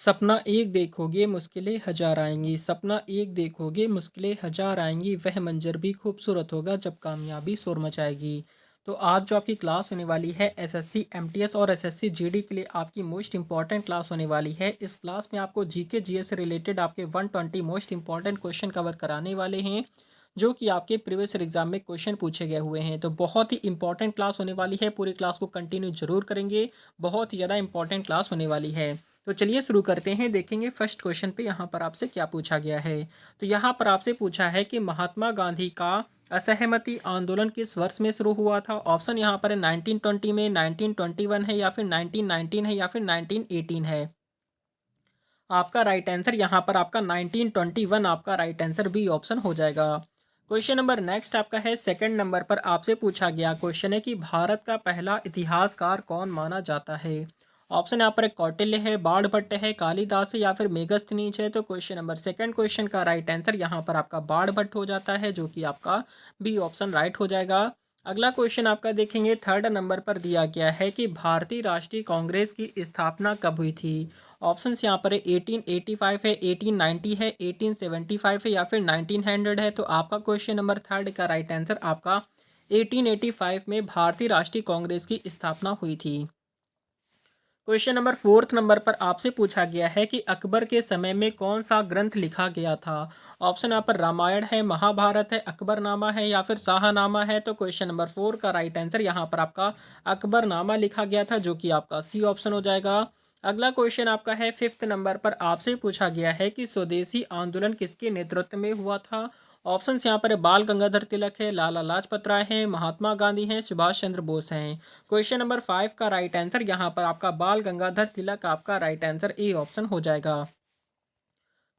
सपना एक देखोगे मुश्किलें हज़ार आएँगी, सपना एक देखोगे मुश्किलें हज़ार आएँगी, वह मंज़र भी खूबसूरत होगा जब कामयाबी शोर मचाएगी। तो आज जो आपकी क्लास होने वाली है एसएससी, एमटीएस और एसएससी जीडी के लिए आपकी मोस्ट इम्पॉर्टेंट क्लास होने वाली है। इस क्लास में आपको जीके जीएस से रिलेटेड आपके 120 मोस्ट इम्पॉर्टेंट क्वेश्चन कवर कराने वाले हैं, जो कि आपके प्रीवियस ईयर एग्जाम में क्वेश्चन पूछे गए हुए हैं। तो बहुत ही इंपॉर्टेंट क्लास होने वाली है, पूरी क्लास को कंटिन्यू जरूर करेंगे, बहुत ही ज़्यादा इंपॉर्टेंट क्लास होने वाली है। तो चलिए शुरू करते हैं, देखेंगे फर्स्ट क्वेश्चन पे यहाँ पर आपसे क्या पूछा गया है। तो यहाँ पर आपसे पूछा है कि महात्मा गांधी का असहमति आंदोलन किस वर्ष में शुरू हुआ था। ऑप्शन यहाँ पर है 1920 में, 1921 है, या फिर 1919 है, या फिर 1918 है। आपका राइट आंसर यहाँ पर आपका 1921 आपका राइट आंसर बी ऑप्शन हो जाएगा। क्वेश्चन नंबर नेक्स्ट आपका है सेकंड नंबर पर आपसे पूछा गया क्वेश्चन है कि भारत का पहला इतिहासकार कौन माना जाता है। ऑप्शन यहाँ पर कौटिल्य है, बाणभट्ट है, कालिदास है, या फिर मेगस्थनीज है। तो क्वेश्चन नंबर सेकंड क्वेश्चन का राइट आंसर यहाँ पर आपका बाणभट्ट हो जाता है, जो कि आपका बी ऑप्शन राइट हो जाएगा। अगला क्वेश्चन आपका देखेंगे थर्ड नंबर पर दिया गया है कि भारतीय राष्ट्रीय कांग्रेस की स्थापना कब हुई थी। ऑप्शंस यहाँ पर है 1885 है, 1890 है, 1875 है, या फिर 1900 है। तो आपका क्वेश्चन नंबर थर्ड का राइट आंसर आपका 1885 में भारतीय राष्ट्रीय कांग्रेस की स्थापना हुई थी। क्वेश्चन नंबर फोर्थ नंबर पर आपसे पूछा गया है कि अकबर के समय में कौन सा ग्रंथ लिखा गया था। ऑप्शन यहाँ पर रामायण है, महाभारत है, अकबरनामा है, या फिर शाहनामा है। तो क्वेश्चन नंबर फोर का राइट आंसर यहाँ पर आपका अकबरनामा लिखा गया था, जो कि आपका सी ऑप्शन हो जाएगा। अगला क्वेश्चन आपका है फिफ्थ नंबर पर आपसे पूछा गया है कि स्वदेशी आंदोलन किसके नेतृत्व में हुआ था। ऑप्शंस यहाँ पर है बाल गंगाधर तिलक है, लाला लाजपत राय है, महात्मा गांधी हैं, सुभाष चंद्र बोस हैं। क्वेश्चन नंबर फाइव का राइट आंसर यहाँ पर आपका बाल गंगाधर तिलक आपका राइट आंसर ए ऑप्शन हो जाएगा।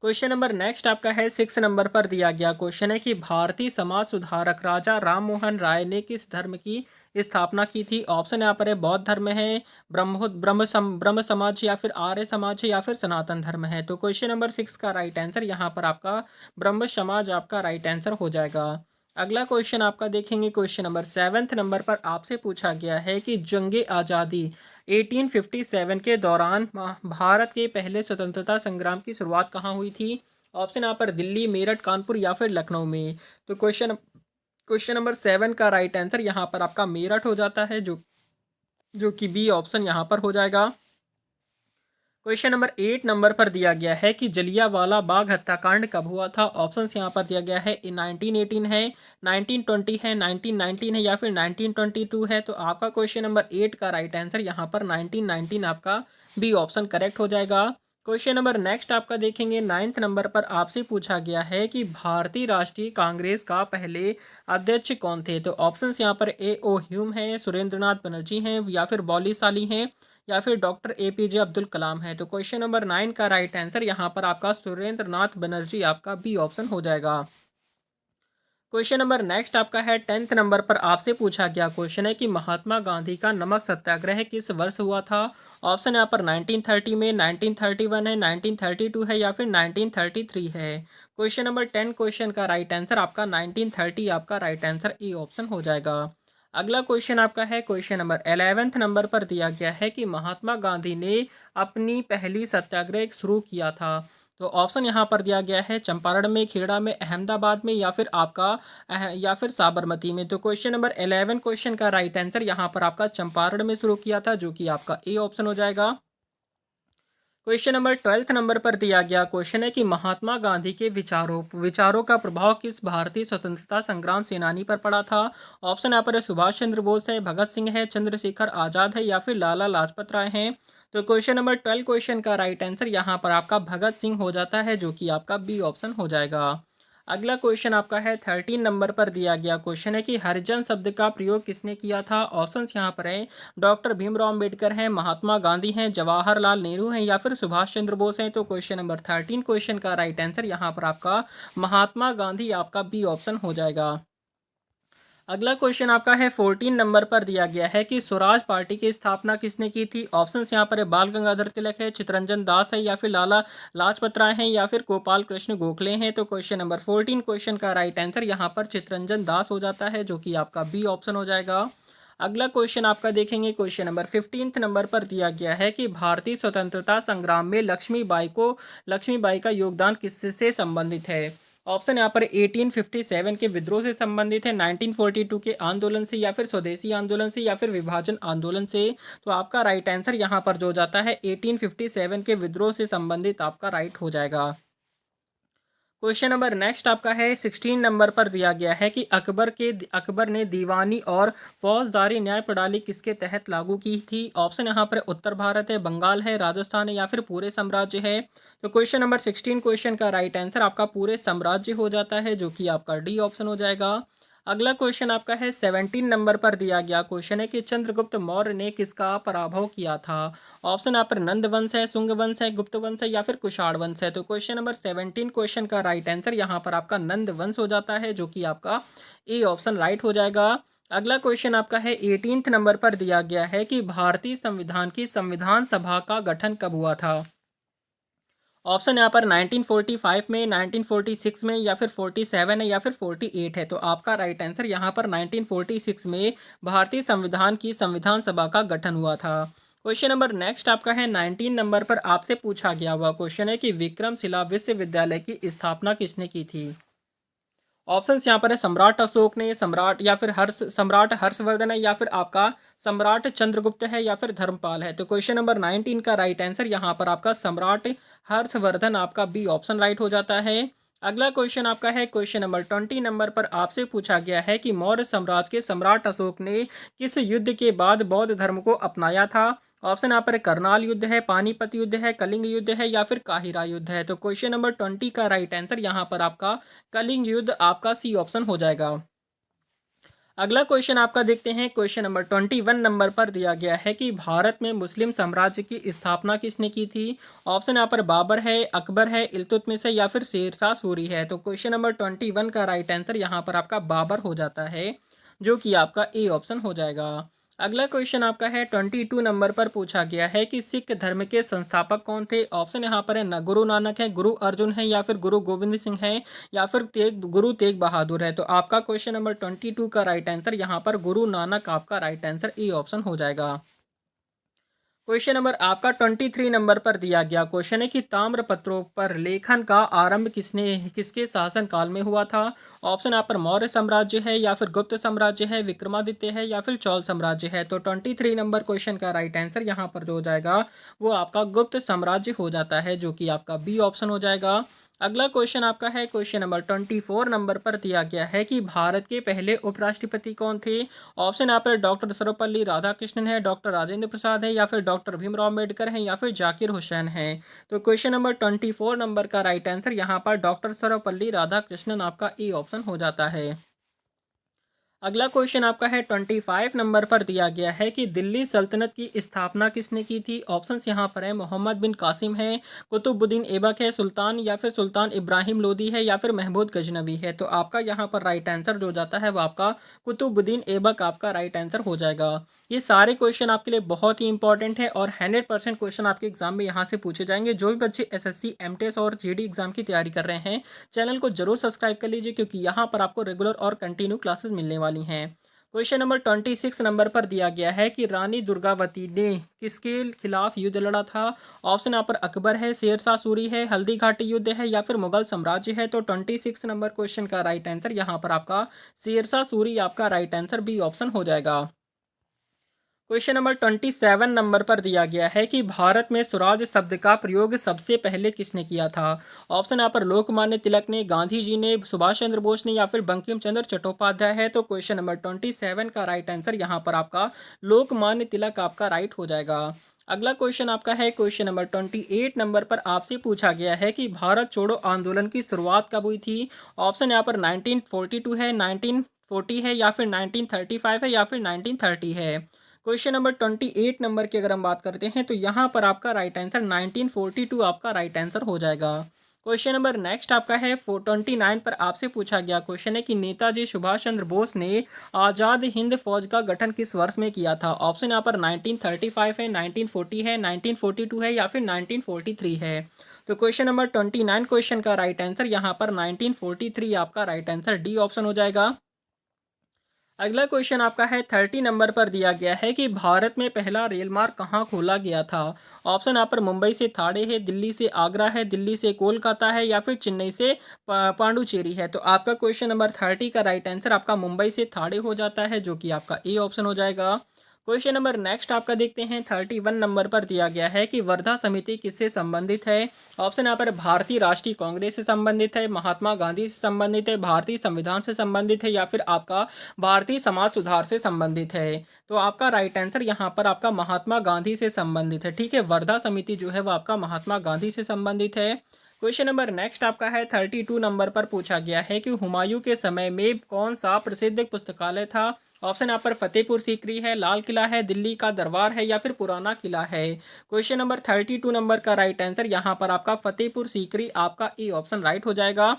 क्वेश्चन नंबर नेक्स्ट आपका है सिक्स नंबर पर दिया गया क्वेश्चन है कि भारतीय समाज सुधारक राजा राम मोहन राय ने किस धर्म की स्थापना की थी। ऑप्शन यहाँ पर है बौद्ध धर्म है, ब्रह्म समाज, या फिर आर्य समाज है, या फिर सनातन धर्म है। तो क्वेश्चन नंबर सिक्स का राइट आंसर यहाँ पर आपका ब्रह्म समाज आपका राइट आंसर हो जाएगा। अगला क्वेश्चन आपका देखेंगे क्वेश्चन नंबर सेवेंथ नंबर पर आपसे पूछा गया है कि जंगे आज़ादी 1857 के दौरान भारत के पहले स्वतंत्रता संग्राम की शुरुआत कहाँ हुई थी। ऑप्शन यहाँ पर दिल्ली, मेरठ, कानपुर, या फिर लखनऊ में। तो क्वेश्चन क्वेश्चन नंबर सेवन का राइट आंसर यहाँ पर आपका मेरठ हो जाता है, जो कि बी ऑप्शन यहाँ पर हो जाएगा। क्वेश्चन नंबर एट नंबर पर दिया गया है कि जलियांवाला बाग हत्याकांड कब हुआ था। ऑप्शंस यहाँ पर दिया गया है 1918 है, 1920 है, 1919 है, या फिर 1922 है। तो आपका क्वेश्चन नंबर एट का राइट आंसर यहाँ पर 1919 आपका बी ऑप्शन करेक्ट हो जाएगा। क्वेश्चन नंबर नेक्स्ट आपका देखेंगे नाइन्थ नंबर पर आपसे पूछा गया है कि भारतीय राष्ट्रीय कांग्रेस का पहले अध्यक्ष कौन थे। तो ऑप्शंस यहाँ पर ए ओ ह्यूम है, सुरेंद्रनाथ बनर्जी हैं, या फिर बॉलीशाली हैं, या फिर डॉक्टर एपीजे अब्दुल कलाम है। तो क्वेश्चन नंबर नाइन का राइट आंसर यहाँ पर आपका सुरेंद्र नाथ बनर्जी आपका बी ऑप्शन हो जाएगा। क्वेश्चन नंबर नेक्स्ट आपका है टेंथ नंबर पर आपसे पूछा गया क्वेश्चन है कि महात्मा गांधी का नमक सत्याग्रह किस वर्ष हुआ था। ऑप्शन यहाँ पर 1930 में, 1931 है, 1932 है, या फिर 1933 है। क्वेश्चन नंबर 10 क्वेश्चन का राइट आंसर आपका 1930 आपका राइट आंसर ए ऑप्शन हो जाएगा। अगला क्वेश्चन आपका है क्वेश्चन नंबर 11th नंबर पर दिया गया है कि महात्मा गांधी ने अपनी पहली सत्याग्रह शुरू किया था। तो ऑप्शन यहाँ पर दिया गया है चंपारण में, खेड़ा में, अहमदाबाद में, या फिर आपका या फिर साबरमती में। तो क्वेश्चन नंबर 11 क्वेश्चन का राइट आंसर यहाँ पर आपका चंपारण में शुरू किया था, जो कि आपका ए ऑप्शन हो जाएगा। क्वेश्चन नंबर 12th नंबर पर दिया गया क्वेश्चन है कि महात्मा गांधी के विचारों का प्रभाव किस भारतीय स्वतंत्रता संग्राम सेनानी पर पड़ा था। ऑप्शन यहाँ पर है सुभाष चंद्र बोस है, भगत सिंह है, चंद्रशेखर आजाद है, या फिर लाला लाजपत राय हैं। तो क्वेश्चन नंबर 12 क्वेश्चन का राइट आंसर यहाँ पर आपका भगत सिंह हो जाता है, जो कि आपका बी ऑप्शन हो जाएगा। अगला क्वेश्चन आपका है 13 नंबर पर दिया गया क्वेश्चन है कि हरिजन शब्द का प्रयोग किसने किया था। ऑप्शंस यहाँ पर है डॉक्टर भीमराव अंबेडकर हैं, महात्मा गांधी हैं, जवाहरलाल नेहरू हैं, या फिर सुभाष चंद्र बोस हैं। तो क्वेश्चन नंबर 13 क्वेश्चन का राइट आंसर यहाँ पर आपका महात्मा गांधी आपका बी ऑप्शन हो जाएगा। अगला क्वेश्चन आपका है 14 नंबर पर दिया गया है कि स्वराज पार्टी की स्थापना किसने की थी। ऑप्शंस यहाँ पर है बाल गंगाधर तिलक है, चितरंजन दास है, या फिर लाला लाजपत राय हैं, या फिर गोपाल कृष्ण गोखले हैं। तो क्वेश्चन नंबर 14 क्वेश्चन का राइट आंसर यहाँ पर चितरंजन दास हो जाता है, जो कि आपका बी ऑप्शन हो जाएगा। अगला क्वेश्चन आपका देखेंगे, क्वेश्चन नंबर 15 नंबर पर दिया गया है कि भारतीय स्वतंत्रता संग्राम में लक्ष्मीबाई का योगदान किससे संबंधित है। ऑप्शन यहाँ पर 1857 के विद्रोह से संबंधित है, 1942 के आंदोलन से, या फिर स्वदेशी आंदोलन से, या फिर विभाजन आंदोलन से। तो आपका राइट आंसर यहाँ पर जो जाता है 1857 के विद्रोह से संबंधित आपका राइट हो जाएगा। क्वेश्चन नंबर नेक्स्ट आपका है 16 नंबर पर दिया गया है कि अकबर ने दीवानी और फौजदारी न्याय प्रणाली किसके तहत लागू की थी। ऑप्शन यहाँ पर उत्तर भारत है, बंगाल है, राजस्थान है, या फिर पूरे साम्राज्य है। तो क्वेश्चन नंबर 16 क्वेश्चन का राइट आंसर आपका पूरे साम्राज्य हो जाता है, जो कि आपका डी ऑप्शन हो जाएगा। अगला क्वेश्चन आपका है 17 नंबर पर दिया गया क्वेश्चन है कि चंद्रगुप्त मौर्य ने किसका पराभव किया था। ऑप्शन यहाँ पर नंद वंश है, शुंग वंश है, गुप्त वंश है, या फिर कुषाण वंश है। तो क्वेश्चन नंबर 17 क्वेश्चन का राइट आंसर यहाँ पर आपका नंद वंश हो जाता है, जो कि आपका ए ऑप्शन राइट हो जाएगा। अगला क्वेश्चन आपका है 18 नंबर पर दिया गया है कि भारतीय संविधान की संविधान सभा का गठन कब हुआ था। ऑप्शन यहाँ पर 1945 में, 1946 में, या फिर 47 है, या फिर 48 है। तो आपका राइट आंसर यहाँ पर 1946 में भारतीय संविधान की संविधान सभा का गठन हुआ था। क्वेश्चन नंबर नेक्स्ट आपका है 19 नंबर पर आपसे पूछा गया हुआ क्वेश्चन है कि विक्रमशिला विश्वविद्यालय की स्थापना किसने की थी। ऑप्शंस यहाँ पर है सम्राट अशोक ने, सम्राट हर्षवर्धन है, या फिर आपका सम्राट चंद्रगुप्त है, या फिर धर्मपाल है। तो क्वेश्चन नंबर 19 का राइट आंसर यहाँ पर आपका सम्राट हर्षवर्धन आपका बी ऑप्शन राइट हो जाता है। अगला क्वेश्चन आपका है क्वेश्चन नंबर 20 नंबर पर आपसे पूछा गया है कि मौर्य साम्राज्य के सम्राट अशोक ने किस युद्ध के बाद बौद्ध धर्म को अपनाया था। ऑप्शन यहाँ पर करनाल युद्ध है, पानीपत युद्ध है, कलिंग युद्ध है, या फिर काहिरा युद्ध है। तो क्वेश्चन नंबर 20 का राइट आंसर यहाँ पर आपका कलिंग युद्ध आपका सी ऑप्शन हो जाएगा। अगला क्वेश्चन आपका देखते हैं, क्वेश्चन नंबर 21 नंबर पर दिया गया है कि भारत में मुस्लिम साम्राज्य की स्थापना किसने की थी। ऑप्शन यहाँ पर बाबर है, अकबर है, इल्तुतमिश है, या फिर शेरशाह सूरी है। तो क्वेश्चन नंबर 21 का राइट आंसर यहाँ पर आपका बाबर हो जाता है, जो कि आपका ए ऑप्शन हो जाएगा। अगला क्वेश्चन आपका है 22 नंबर पर पूछा गया है कि सिख धर्म के संस्थापक कौन थे। ऑप्शन यहाँ पर है न गुरु नानक है, गुरु अर्जुन है, या फिर गुरु गोविंद सिंह है, या फिर गुरु तेग बहादुर है। तो आपका क्वेश्चन नंबर 22 का राइट आंसर यहाँ पर गुरु नानक आपका राइट आंसर ए ऑप्शन हो जाएगा। क्वेश्चन नंबर आपका 23 नंबर पर दिया गया क्वेश्चन है कि ताम्रपत्रों पर लेखन का आरंभ किसके शासन काल में हुआ था। ऑप्शन आप पर मौर्य साम्राज्य है, या फिर गुप्त साम्राज्य है, विक्रमादित्य है, या फिर चौल साम्राज्य है। तो 23 नंबर क्वेश्चन का राइट आंसर यहाँ पर जो हो जाएगा वो आपका गुप्त साम्राज्य हो जाता है, जो कि आपका बी ऑप्शन हो जाएगा। अगला क्वेश्चन आपका है क्वेश्चन नंबर 24 नंबर पर दिया गया है कि भारत के पहले उपराष्ट्रपति कौन थे। ऑप्शन यहाँ पर डॉक्टर सर्वपल्ली राधाकृष्णन है, डॉक्टर राजेंद्र प्रसाद है, या फिर डॉक्टर भीमराव अम्बेडकर है, या फिर जाकिर हुसैन है। तो क्वेश्चन नंबर 24 नंबर का राइट आंसर यहाँ पर डॉक्टर सर्वपल्ली राधाकृष्णन आपका ए ऑप्शन हो जाता है। अगला क्वेश्चन आपका है 25 नंबर पर दिया गया है कि दिल्ली सल्तनत की स्थापना किसने की थी। ऑप्शंस यहाँ पर है मोहम्मद बिन कासिम है, कुतुबुद्दीन ऐबक है, सुल्तान या फिर सुल्तान इब्राहिम लोदी है, या फिर महमूद गजनवी है। तो आपका यहाँ पर राइट आंसर जो जाता है वो आपका कुतुबुद्दीन ऐबक आपका राइट आंसर हो जाएगा। ये सारे क्वेश्चन आपके लिए बहुत ही इंपॉर्टेंट है और 100% क्वेश्चन आपके एग्जाम में यहाँ से पूछे जाएंगे। जो भी बच्चे एसएससी, एमटीएस और जीडी एग्जाम की तैयारी कर रहे हैं, चैनल को जरूर सब्सक्राइब कर लीजिए, क्योंकि यहाँ पर आपको रेगुलर और कंटिन्यू क्लासेस मिलने वाली हैं। क्वेश्चन नंबर 26 नंबर पर दिया गया है कि रानी दुर्गावती ने किसके खिलाफ युद्ध लड़ा था। ऑप्शन यहाँ पर अकबर है, शेरशाह सूरी है, हल्दी घाटी युद्ध है, या फिर मुगल साम्राज्य है। तो 26 नंबर क्वेश्चन का राइट आंसर यहाँ पर आपका शेरशाह सूरी आपका राइट आंसर बी ऑप्शन हो जाएगा। क्वेश्चन नंबर 27 नंबर पर दिया गया है कि भारत में स्वराज शब्द का प्रयोग सबसे पहले किसने किया था। ऑप्शन यहाँ पर लोकमान्य तिलक ने, गांधी जी ने, सुभाष चंद्र बोस ने, या फिर बंकिम चंद्र चट्टोपाध्याय है। तो क्वेश्चन नंबर 27 का राइट आंसर यहाँ पर आपका लोकमान्य तिलक आपका राइट हो जाएगा। अगला क्वेश्चन आपका है क्वेश्चन नंबर 28 नंबर पर आपसे पूछा गया है कि भारत छोड़ो आंदोलन की शुरुआत कब हुई थी। ऑप्शन यहाँ पर 1942 है, 1940 है, या फिर 1935 है, या फिर 1930 है। क्वेश्चन नंबर 28 नंबर की अगर हम बात करते हैं तो यहाँ पर आपका राइट आंसर 1942 आपका राइट आंसर हो जाएगा। क्वेश्चन नंबर नेक्स्ट आपका है 429 पर आपसे पूछा गया क्वेश्चन है कि नेताजी सुभाष चंद्र बोस ने आज़ाद हिंद फौज का गठन किस वर्ष में किया था। ऑप्शन यहाँ पर 1935 है, 1940 है, 1942 है, या फिर 1943 है। तो क्वेश्चन नंबर 29 क्वेश्चन का राइट आंसर यहाँ पर 1943 आपका राइट आंसर डी ऑप्शन हो जाएगा। अगला क्वेश्चन आपका है 30 नंबर पर दिया गया है कि भारत में पहला रेल मार्ग कहाँ खोला गया था। ऑप्शन यहाँ पर मुंबई से थाने है, दिल्ली से आगरा है, दिल्ली से कोलकाता है या फिर चेन्नई से पांडुचेरी है। तो आपका क्वेश्चन नंबर 30 का राइट आंसर आपका मुंबई से थाने हो जाता है, जो कि आपका ए ऑप्शन हो जाएगा। क्वेश्चन नंबर नेक्स्ट आपका देखते हैं 31 नंबर पर दिया गया है कि वर्धा समिति किससे संबंधित है। ऑप्शन यहाँ पर भारतीय राष्ट्रीय कांग्रेस से संबंधित है, महात्मा गांधी से संबंधित है, भारतीय संविधान से संबंधित है या फिर आपका भारतीय समाज सुधार से संबंधित है। तो आपका राइट आंसर यहाँ पर आपका महात्मा गांधी से संबंधित है। ठीक है, वर्धा समिति जो है वो आपका महात्मा गांधी से संबंधित है। क्वेश्चन नंबर नेक्स्ट आपका है 32 नंबर पर पूछा गया है कि हुमायूं के समय में कौन सा प्रसिद्ध पुस्तकालय था। ऑप्शन यहाँ पर फतेहपुर सीकरी है, लाल किला है, दिल्ली का दरबार है या फिर पुराना किला है। क्वेश्चन नंबर 32 नंबर का राइट आंसर यहाँ पर आपका फतेहपुर सीकरी आपका ए ऑप्शन राइट हो जाएगा।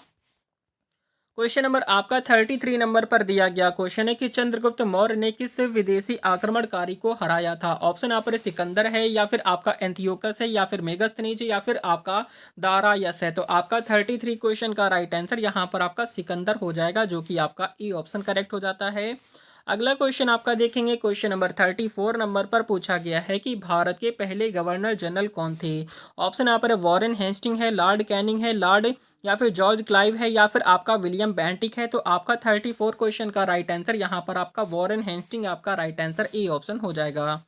क्वेश्चन नंबर आपका 33 नंबर पर दिया गया क्वेश्चन है कि चंद्रगुप्त मौर्य ने किस विदेशी आक्रमणकारी को हराया था। ऑप्शन यहाँ पर सिकंदर है या फिर आपका एंथियोकस है या फिर मेगस्थनीज या फिर आपका दारायस है। तो आपका 33 क्वेश्चन का राइट आंसर यहाँ पर आपका सिकंदर हो जाएगा, जो कि आपका ई ऑप्शन करेक्ट हो जाता है। अगला क्वेश्चन आपका देखेंगे क्वेश्चन नंबर 34 नंबर पर पूछा गया है कि भारत के पहले गवर्नर जनरल कौन थे। ऑप्शन यहाँ पर वॉरेन हेस्टिंग है, लॉर्ड कैनिंग है, लॉर्ड या फिर जॉर्ज क्लाइव है या फिर आपका विलियम बेंटिक है। तो आपका 34 क्वेश्चन का राइट आंसर यहाँ पर आपका वॉरेन हेस्टिंग आपका राइट आंसर ए ऑप्शन हो जाएगा।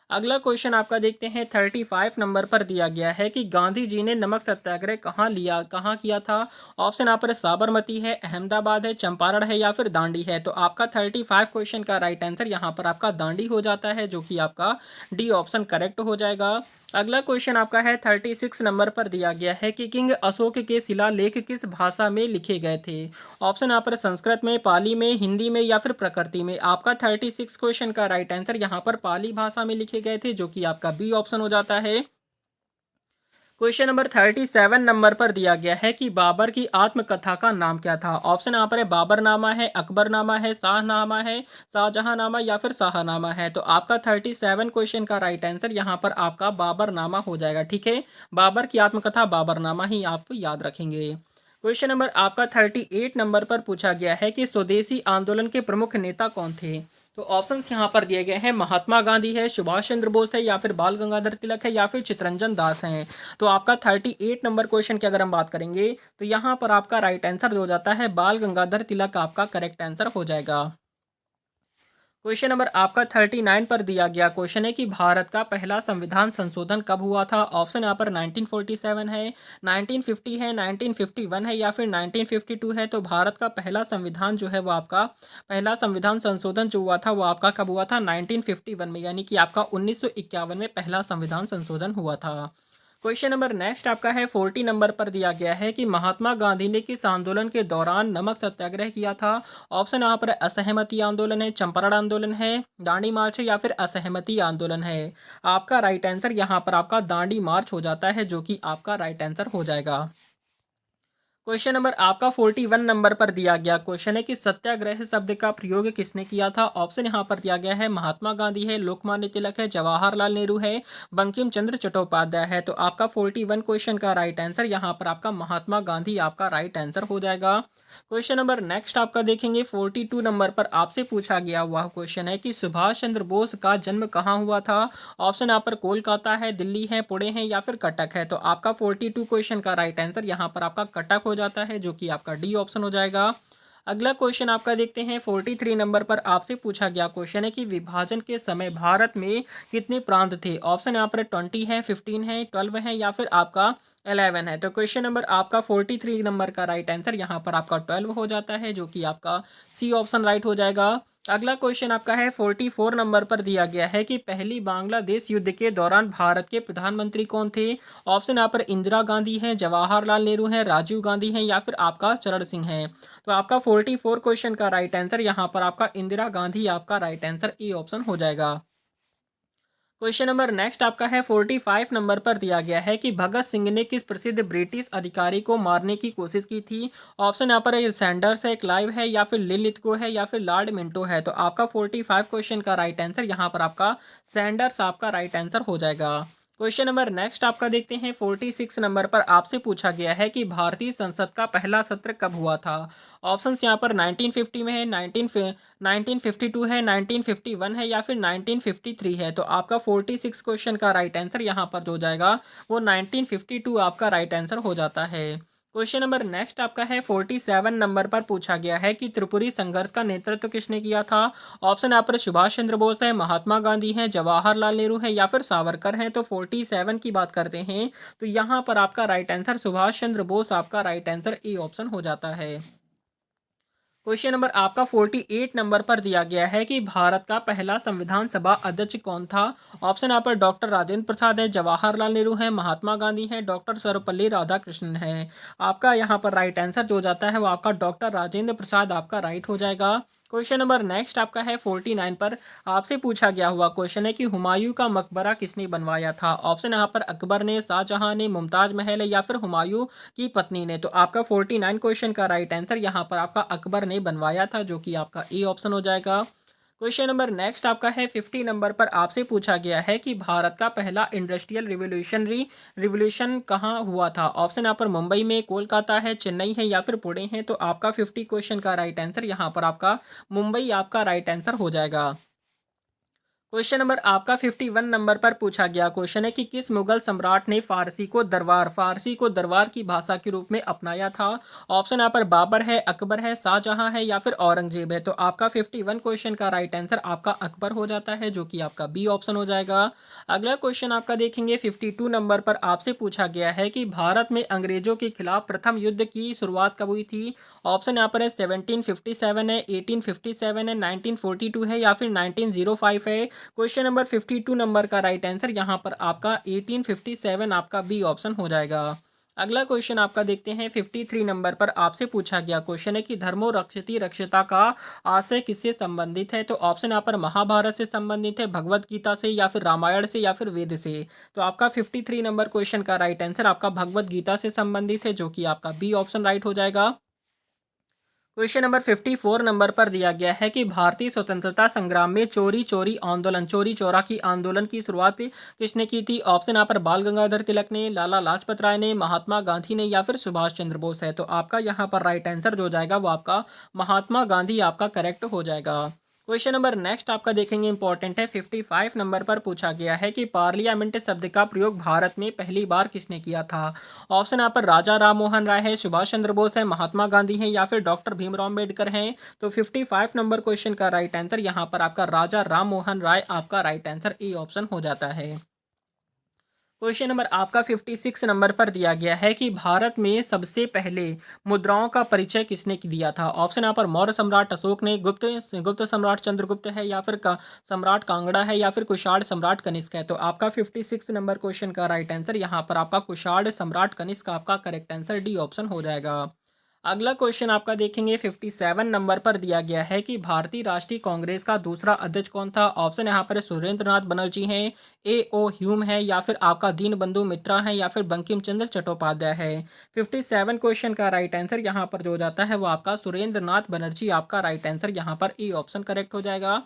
अगला क्वेश्चन आपका देखते हैं 35 नंबर पर दिया गया है कि गांधी जी ने नमक सत्याग्रह कहाँ किया था। ऑप्शन यहाँ पर साबरमती है, अहमदाबाद है, चंपारण है या फिर दांडी है। तो आपका 35 क्वेश्चन का राइट आंसर यहाँ पर आपका दांडी हो जाता है, जो कि आपका डी ऑप्शन करेक्ट हो जाएगा। अगला क्वेश्चन आपका है 36 नंबर पर दिया गया है कि किंग अशोक के शिलालेख किस भाषा में लिखे गए थे। ऑप्शन यहाँ पर संस्कृत में, पाली में, हिंदी में या फिर प्रकृति में। आपका 36 क्वेश्चन का राइट आंसर यहाँ पर पाली भाषा में लिखे गए थे, जो कि आपका बी ऑप्शन हो जाता है। क्वेश्चन नंबर 37 नंबर पर दिया गया है कि बाबर की आत्मकथा का नाम क्या था। ऑप्शन यहाँ पर है बाबरनामा है, अकबरनामा है, शाहनामा है, शाहजहांनामा या फिर शाहनामा है। तो आपका 37 क्वेश्चन का राइट आंसर यहाँ पर आपका बाबरनामा हो जाएगा। ठीक है, बाबर की आत्मकथा बाबरनामा ही आप याद रखेंगे। क्वेश्चन नंबर आपका 38 नंबर पर पूछा गया है कि स्वदेशी आंदोलन के प्रमुख नेता कौन थे। तो ऑप्शंस यहाँ पर दिए गए हैं, महात्मा गांधी है, सुभाष चंद्र बोस है या फिर बाल गंगाधर तिलक है या फिर चित्तरंजन दास हैं। तो आपका 38 नंबर क्वेश्चन की अगर हम बात करेंगे तो यहाँ पर आपका राइट आंसर हो जाता है बाल गंगाधर तिलक आपका करेक्ट आंसर हो जाएगा। क्वेश्चन नंबर आपका 39 पर दिया गया क्वेश्चन है कि भारत का पहला संविधान संशोधन कब हुआ था। ऑप्शन यहाँ पर 1947 है, 1950 है, 1951 है या फिर 1952 है। तो भारत का पहला संविधान जो है वो आपका पहला संविधान संशोधन जो हुआ था वो आपका कब हुआ था 1951 में, यानी कि आपका 1951 में पहला संविधान संशोधन हुआ था। क्वेश्चन नंबर नेक्स्ट आपका है 40 नंबर पर दिया गया है कि महात्मा गांधी ने किस आंदोलन के दौरान नमक सत्याग्रह किया था। ऑप्शन यहाँ पर असहमति आंदोलन है, चंपारण आंदोलन है, दांडी मार्च है या फिर असहमति आंदोलन है। आपका राइट आंसर यहाँ पर आपका दांडी मार्च हो जाता है, जो कि आपका राइट आंसर हो जाएगा। क्वेश्चन नंबर आपका 41 नंबर पर दिया गया क्वेश्चन है कि सत्याग्रह शब्द का प्रयोग किसने किया था। ऑप्शन यहाँ पर दिया गया है, महात्मा गांधी है, लोकमान्य तिलक है, जवाहरलाल नेहरू है, बंकिम चंद्र चट्टोपाध्याय है। तो आपका 41 क्वेश्चन का राइट आंसर यहाँ पर आपका महात्मा गांधी आपका राइट आंसर हो जाएगा। क्वेश्चन नंबर नेक्स्ट आपका देखेंगे 42 नंबर पर आपसे पूछा गया हुआ क्वेश्चन है कि सुभाष चंद्र बोस का जन्म कहाँ हुआ था। ऑप्शन यहाँ पर कोलकाता है, दिल्ली है, पुणे है या फिर कटक है। तो आपका 42 क्वेश्चन का राइट आंसर यहाँ पर आपका कटक हो जाता है, जो कि आपका डी ऑप्शन हो जाएगा। अगला क्वेश्चन आपका देखते हैं 43 नंबर पर आपसे पूछा गया क्वेश्चन है कि विभाजन के समय भारत में कितने प्रांत थे। ऑप्शन यहाँ पर 20 है, 15 है, 12 है या फिर आपका 11 है। तो क्वेश्चन नंबर आपका 43 नंबर का राइट आंसर यहाँ पर आपका 12 हो जाता है, जो कि आपका सी ऑप्शन राइट हो जाएगा। अगला क्वेश्चन आपका है 44 नंबर पर दिया गया है कि पहली बांग्लादेश युद्ध के दौरान भारत के प्रधानमंत्री कौन थे। ऑप्शन यहाँ पर इंदिरा गांधी है, जवाहरलाल नेहरू है, राजीव गांधी है या फिर आपका चरण सिंह है। तो आपका 44 क्वेश्चन का राइट आंसर यहाँ पर आपका इंदिरा गांधी आपका राइट आंसर ए ऑप्शन हो जाएगा। क्वेश्चन नंबर नेक्स्ट आपका है 45 नंबर पर दिया गया है कि भगत सिंह ने किस प्रसिद्ध ब्रिटिश अधिकारी को मारने की कोशिश की थी। ऑप्शन यहाँ पर सैंडर्स है, क्लाइव है या फिर लिलिथगो है या फिर लॉर्ड मिंटो है। तो आपका 45 क्वेश्चन का राइट आंसर यहाँ पर आपका सैंडर्स आपका राइट आंसर हो जाएगा। क्वेश्चन नंबर नेक्स्ट आपका देखते हैं 46 नंबर पर आपसे पूछा गया है कि भारतीय संसद का पहला सत्र कब हुआ था। ऑप्शंस यहाँ पर 1950 में है, 1952 है, 1951 है या फिर 1953 है। तो आपका 46 क्वेश्चन का राइट आंसर यहाँ पर जो हो जाएगा वो 1952 आपका राइट आंसर हो जाता है। क्वेश्चन नंबर नेक्स्ट आपका है 47 नंबर पर पूछा गया है कि त्रिपुरी संघर्ष का नेतृत्व किसने किया था। ऑप्शन यहाँ पर सुभाष चंद्र बोस है, महात्मा गांधी है, जवाहरलाल नेहरू है या फिर सावरकर हैं। तो 47 की बात करते हैं तो यहाँ पर आपका राइट आंसर सुभाष चंद्र बोस आपका राइट आंसर ए ऑप्शन हो जाता है। क्वेश्चन नंबर आपका 48 नंबर पर दिया गया है कि भारत का पहला संविधान सभा अध्यक्ष कौन था। ऑप्शन यहाँ पर डॉक्टर राजेंद्र प्रसाद है, जवाहरलाल नेहरू है, महात्मा गांधी है, डॉक्टर सर्वपल्ली राधाकृष्णन है। आपका यहाँ पर राइट आंसर जो जाता है वो आपका डॉक्टर राजेंद्र प्रसाद आपका राइट हो जाएगा। क्वेश्चन नंबर नेक्स्ट आपका है 49 पर आपसे पूछा गया हुआ क्वेश्चन है कि हुमायूं का मकबरा किसने बनवाया था। ऑप्शन यहाँ पर अकबर ने, शाहजहां ने, मुमताज महल है या फिर हुमायूं की पत्नी ने। तो आपका 49 क्वेश्चन का राइट आंसर यहाँ पर आपका अकबर ने बनवाया था जो कि आपका ए ऑप्शन हो जाएगा। क्वेश्चन नंबर नेक्स्ट आपका है 50 नंबर पर आपसे पूछा गया है कि भारत का पहला इंडस्ट्रियल रिवोल्यूशन कहाँ हुआ था। ऑप्शन यहाँ पर मुंबई में, कोलकाता है, चेन्नई है या फिर पुणे है। तो आपका 50 क्वेश्चन का राइट आंसर यहाँ पर आपका मुंबई आपका राइट आंसर हो जाएगा। क्वेश्चन नंबर आपका 51 नंबर पर पूछा गया क्वेश्चन है कि किस मुगल सम्राट ने फारसी को दरबार की भाषा के रूप में अपनाया था। ऑप्शन यहाँ पर बाबर है, अकबर है, शाहजहां है या फिर औरंगजेब है। तो आपका 51 क्वेश्चन का राइट आंसर आपका अकबर हो जाता है जो कि आपका बी ऑप्शन हो जाएगा। अगला क्वेश्चन आपका देखेंगे 52 नंबर पर आपसे पूछा गया है कि भारत में अंग्रेजों के खिलाफ प्रथम युद्ध की शुरुआत कब हुई थी। ऑप्शन यहाँ पर है 1757 है, 1857 है, 1942 है या फिर 1905 है। क्वेश्चन नंबर 52 नंबर का राइट आंसर यहाँ पर आपका 1857 आपका बी ऑप्शन हो जाएगा। अगला क्वेश्चन आपका देखते हैं 53 नंबर पर आपसे पूछा गया क्वेश्चन है कि धर्मो रक्षति रक्षता का आशय किससे संबंधित है। तो ऑप्शन यहाँ पर महाभारत से संबंधित है, भगवत गीता से या फिर रामायण से या फिर वेद से। तो आपका 53 नंबर क्वेश्चन का राइट आंसर आपका भगवत गीता से संबंधित है जो कि आपका बी ऑप्शन राइट हो जाएगा। क्वेश्चन नंबर 54 नंबर पर दिया गया है कि भारतीय स्वतंत्रता संग्राम में चोरी चौरा की आंदोलन की शुरुआत किसने की थी। ऑप्शन यहाँ पर बाल गंगाधर तिलक ने, लाला लाजपत राय ने, महात्मा गांधी ने या फिर सुभाष चंद्र बोस है। तो आपका यहाँ पर राइट आंसर जो जाएगा वो आपका महात्मा गांधी आपका करेक्ट हो जाएगा। क्वेश्चन नंबर नेक्स्ट आपका देखेंगे इंपॉर्टेंट है 55 नंबर पर पूछा गया है कि पार्लियामेंट शब्द का प्रयोग भारत में पहली बार किसने किया था। ऑप्शन यहाँ पर राजा राम मोहन राय है, सुभाष चंद्र बोस है, महात्मा गांधी है या फिर डॉक्टर भीमराव अम्बेडकर हैं। तो 55 नंबर क्वेश्चन का राइट आंसर यहाँ पर आपका राजा राम मोहन राय आपका राइट आंसर ए ऑप्शन हो जाता है। क्वेश्चन नंबर आपका 56 नंबर पर दिया गया है कि भारत में सबसे पहले मुद्राओं का परिचय किसने दिया था। ऑप्शन यहाँ पर मौर्य सम्राट अशोक ने, गुप्त गुप्त सम्राट चंद्रगुप्त है या फिर सम्राट कांगड़ा है या फिर कुषाण सम्राट कनिष्क है। तो आपका 56 नंबर क्वेश्चन का राइट आंसर यहाँ पर आपका कुषाण सम्राट कनिष्क आपका करेक्ट आंसर डी ऑप्शन हो जाएगा। अगला क्वेश्चन आपका देखेंगे 57 नंबर पर दिया गया है कि भारतीय राष्ट्रीय कांग्रेस का दूसरा अध्यक्ष कौन था। ऑप्शन यहाँ पर सुरेंद्र नाथ बनर्जी हैं, ए ओ ह्यूम है या फिर आपका दीन बंधु मित्रा है या फिर बंकिम चंद्र चट्टोपाध्याय है। 57 क्वेश्चन का राइट आंसर यहाँ पर जो हो जाता है वो आपका सुरेंद्र नाथ बनर्जी आपका राइट आंसर यहाँ पर ए ऑप्शन करेक्ट हो जाएगा।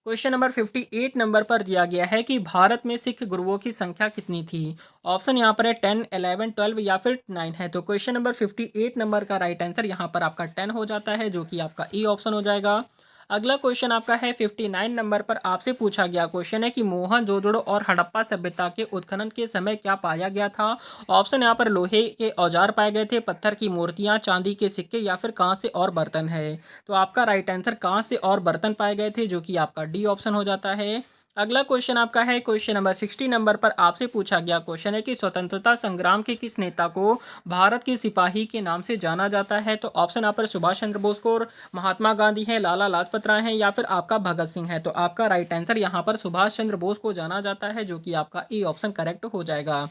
क्वेश्चन नंबर 58 नंबर पर दिया गया है कि भारत में सिख गुरुओं की संख्या कितनी थी। ऑप्शन यहाँ पर है 10, 11, 12 या फिर 9 है। तो क्वेश्चन नंबर 58 नंबर का राइट आंसर यहाँ पर आपका 10 हो जाता है जो कि आपका ए ऑप्शन हो जाएगा। अगला क्वेश्चन आपका है 59 नंबर पर आपसे पूछा गया क्वेश्चन है कि मोहनजोदड़ो और हड़प्पा सभ्यता के उत्खनन के समय क्या पाया गया था। ऑप्शन यहाँ पर लोहे के औजार पाए गए थे, पत्थर की मूर्तियां, चांदी के सिक्के या फिर कांसे और बर्तन है। तो आपका राइट आंसर कांसे और बर्तन पाए गए थे जो कि आपका डी ऑप्शन हो जाता है। अगला क्वेश्चन आपका है क्वेश्चन नंबर 60 नंबर पर आपसे पूछा गया क्वेश्चन है कि स्वतंत्रता संग्राम के किस नेता को भारत के सिपाही के नाम से जाना जाता है। तो ऑप्शन यहाँ पर सुभाष चंद्र बोस को, महात्मा गांधी है, लाला लाजपत राय हैं या फिर आपका भगत सिंह है। तो आपका राइट आंसर यहाँ पर सुभाष चंद्र बोस को जाना जाता है जो कि आपका ए ऑप्शन करेक्ट हो जाएगा।